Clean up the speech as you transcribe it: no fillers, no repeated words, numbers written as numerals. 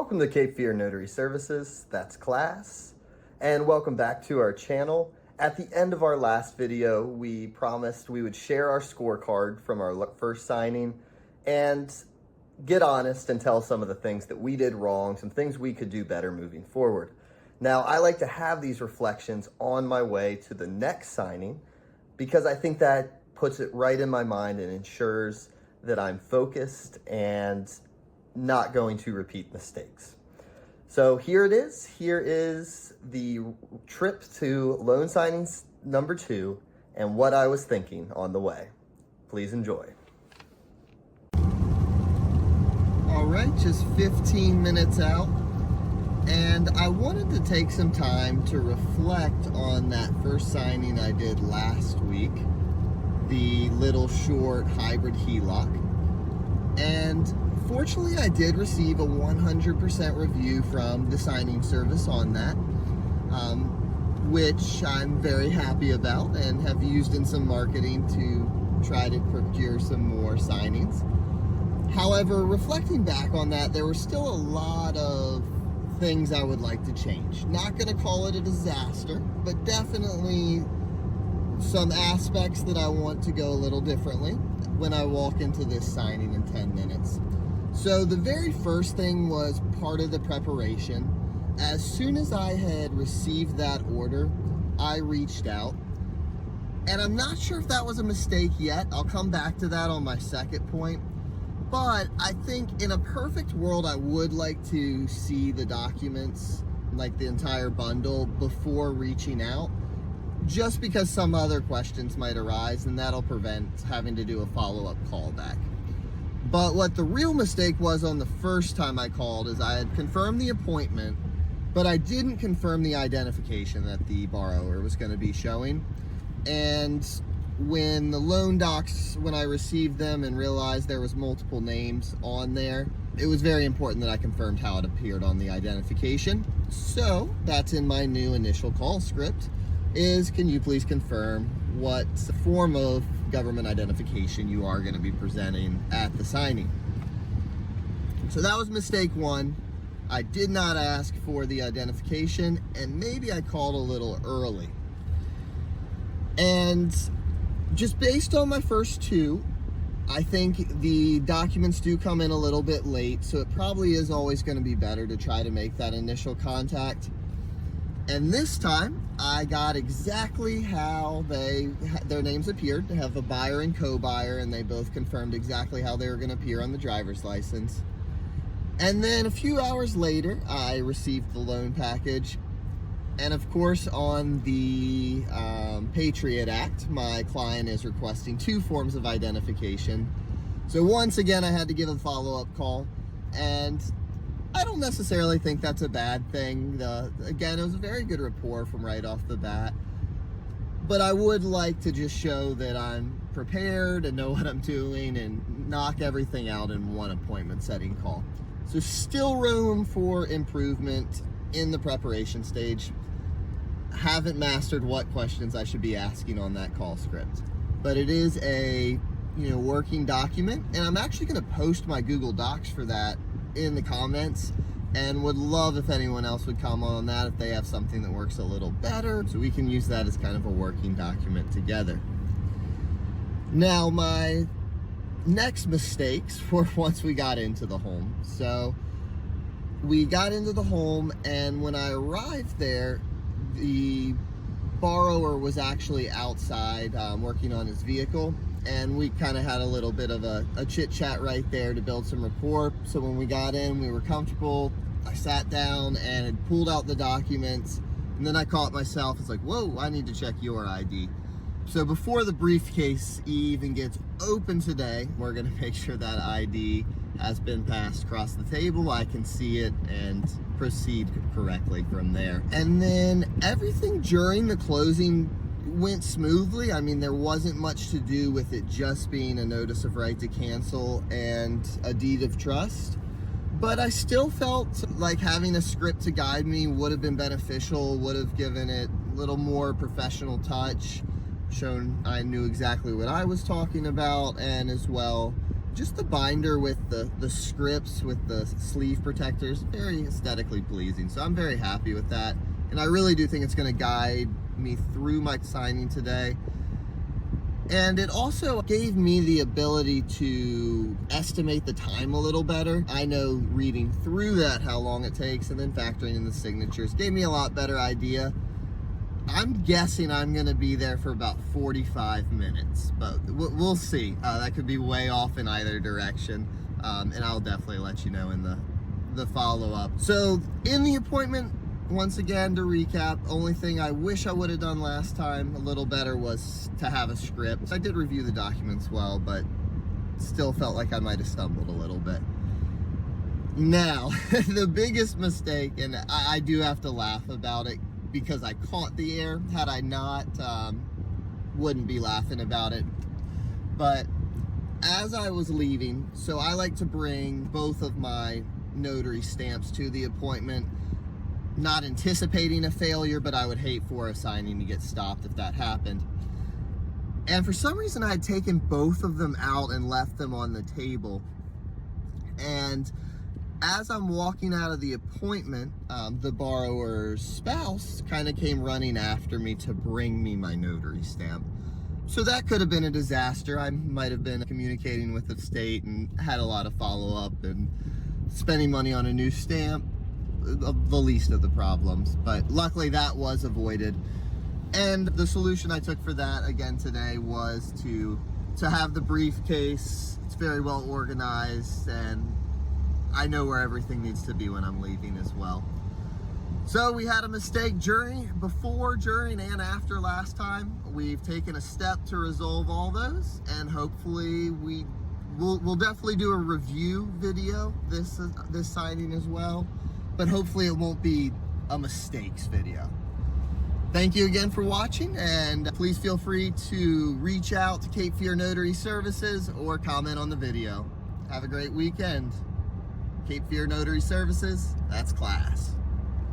Welcome to Cape Fear Notary Services, that's class, and welcome back to our channel. At the end of our last video, we promised we would share our scorecard from our first signing and get honest and tell some of the things that we did wrong, some things we could do better moving forward. Now, I like to have these reflections on my way to the next signing because I think that puts it right in my mind and ensures that I'm focused and not going to repeat mistakes. So here it is. Here is the trip to loan signings number 2 and what I was thinking on the way. Please enjoy. All right, just 15 minutes out. And I wanted to take some time to reflect on that first signing I did last week, the little short hybrid HELOC. And fortunately, I did receive a 100% review from the signing service on that, which I'm very happy about and have used in some marketing to try to procure some more signings. However, reflecting back on that, there were still a lot of things I would like to change. Not going to call it a disaster, but definitely some aspects that I want to go a little differently when I walk into this signing in 10 minutes. So the very first thing was part of the preparation. As soon as I had received that order, I reached out. And I'm not sure if that was a mistake yet. I'll come back to that on my second point. But I think in a perfect world, I would like to see the documents, like the entire bundle, before reaching out, just because some other questions might arise and that'll prevent having to do a follow-up call back. But what the real mistake was on the first time I called is I had confirmed the appointment, but I didn't confirm the identification that the borrower was going to be showing. And when the loan docs, when I received them and realized there was multiple names on there, it was very important that I confirmed how it appeared on the identification. So that's in my new initial call script, is can you please confirm what form of government identification you are going to be presenting at the signing. So that was mistake 1. I did not ask for the identification, and maybe I called a little early. And just based on my first 2, I think the documents do come in a little bit late, so it probably is always going to be better to try to make that initial contact. And this time, I got exactly how their names appeared. They have a buyer and co-buyer, and they both confirmed exactly how they were going to appear on the driver's license. And then a few hours later, I received the loan package. And of course, on the Patriot Act, my client is requesting 2 forms of identification. So once again, I had to give a follow-up call. And I don't necessarily think that's a bad thing. Again, it was a very good rapport from right off the bat. But I would like to just show that I'm prepared and know what I'm doing and knock everything out in one appointment setting call. So still room for improvement in the preparation stage. Haven't mastered what questions I should be asking on that call script. But it is a working document, and I'm actually going to post my Google Docs for that in the comments, and would love if anyone else would comment on that if they have something that works a little better, so we can use that as kind of a working document together. Now, my next mistakes were once we got into the home. So we got into the home, and when I arrived there, the borrower was actually outside working on his vehicle. And we kind of had a little bit of a chit chat right there to build some rapport. So when we got in, we were comfortable. I sat down and had pulled out the documents. And then I caught myself. It's like, whoa, I need to check your ID. So before the briefcase even gets open today, we're going to make sure that ID has been passed across the table. I can see it and proceed correctly from there. And then everything during the closing went smoothly. I mean, there wasn't much to do with it just being a notice of right to cancel and a deed of trust. But I still felt like having a script to guide me would have been beneficial, would have given it a little more professional touch, shown I knew exactly what I was talking about, and as well just the binder with the scripts with the sleeve protectors, very aesthetically pleasing. So I'm very happy with that. And I really do think it's going to guide me through my signing today. And it also gave me the ability to estimate the time a little better. I know reading through that how long it takes and then factoring in the signatures gave me a lot better idea. I'm guessing I'm going to be there for about 45 minutes, but we'll see. That could be way off in either direction, and I'll definitely let you know in the follow-up. So in the appointment, once again, to recap, only thing I wish I would have done last time a little better was to have a script. I did review the documents well, but still felt like I might have stumbled a little bit. Now, the biggest mistake, and I do have to laugh about it because I caught the error. Had I not, wouldn't be laughing about it. But as I was leaving, so I like to bring both of my notary stamps to the appointment, not anticipating a failure, but I would hate for a signing to get stopped if that happened. And for some reason I had taken both of them out and left them on the table. And as I'm walking out of the appointment, the borrower's spouse kind of came running after me to bring me my notary stamp. So that could have been a disaster. I might have been communicating with the state and had a lot of follow-up and spending money on a new stamp, the least of the problems. But luckily that was avoided. And the solution I took for that again today was to have the briefcase. It's very well organized and I know where everything needs to be when I'm leaving as well. So we had a mistake before, during, and after last time. We've taken a step to resolve all those, and hopefully we'll definitely do a review video this signing as well, but hopefully it won't be a mistakes video. Thank you again for watching, and please feel free to reach out to Cape Fear Notary Services or comment on the video. Have a great weekend. Cape Fear Notary Services, that's class.